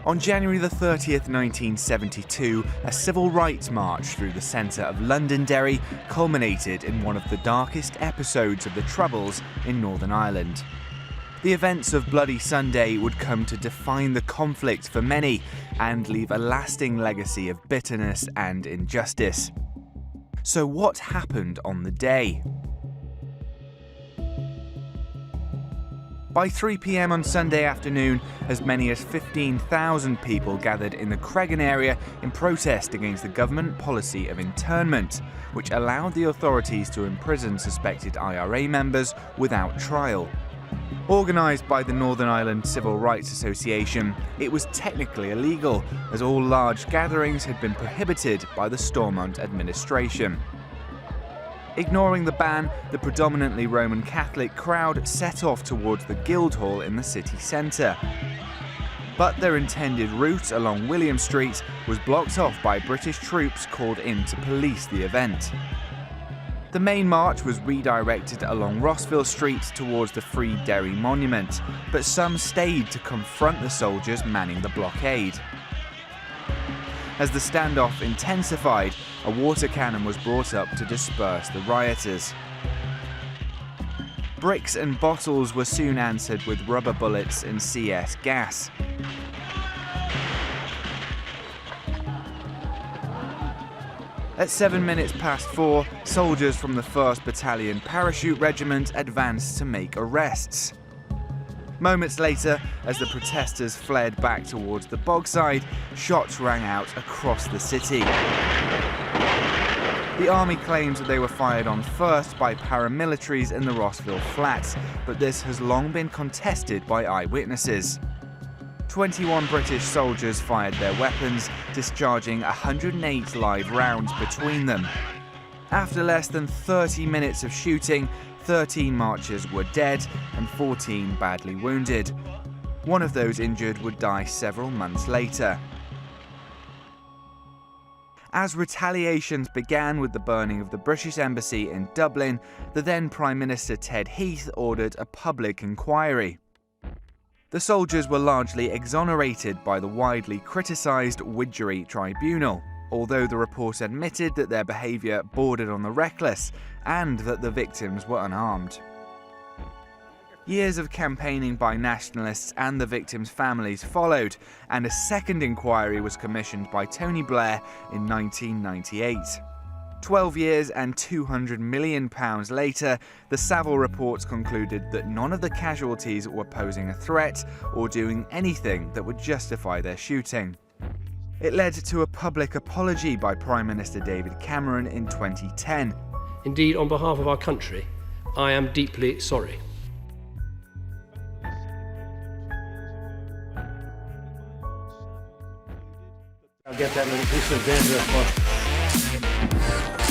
On January the 30th, 1972, a civil rights march through the centre of Londonderry culminated in one of the darkest episodes of the Troubles in Northern Ireland. The events of Bloody Sunday would come to define the conflict for many and leave a lasting legacy of bitterness and injustice. So what happened on the day? By 3 p.m. on Sunday afternoon, as many as 15,000 people gathered in the Cregan area in protest against the government policy of internment, which allowed the authorities to imprison suspected IRA members without trial. Organised by the Northern Ireland Civil Rights Association, it was technically illegal, as all large gatherings had been prohibited by the Stormont administration. Ignoring the ban, the predominantly Roman Catholic crowd set off towards the Guildhall in the city centre. But their intended route along William Street was blocked off by British troops called in to police the event. The main march was redirected along Rossville Street towards the Free Derry Monument, but some stayed to confront the soldiers manning the blockade. As the standoff intensified, a water cannon was brought up to disperse the rioters. Bricks and bottles were soon answered with rubber bullets and CS gas. At 4:07, soldiers from the 1st Battalion Parachute Regiment advanced to make arrests. Moments later, as the protesters fled back towards the Bogside, shots rang out across the city. The army claims that they were fired on first by paramilitaries in the Rossville Flats, but this has long been contested by eyewitnesses. 21 British soldiers fired their weapons, discharging 108 live rounds between them. After less than 30 minutes of shooting, 13 marchers were dead and 14 badly wounded. One of those injured would die several months later. As retaliations began with the burning of the British Embassy in Dublin, the then Prime Minister Ted Heath ordered a public inquiry. The soldiers were largely exonerated by the widely criticised Widgery Tribunal, although the report admitted that their behaviour bordered on the reckless and that the victims were unarmed. Years of campaigning by nationalists and the victims' families followed, and a second inquiry was commissioned by Tony Blair in 1998. 12 years and £200 million later, the Saville reports concluded that none of the casualties were posing a threat or doing anything that would justify their shooting. It led to a public apology by Prime Minister David Cameron in 2010. Indeed, on behalf of our country, I am deeply sorry. I'll get that little piece of dandruff off.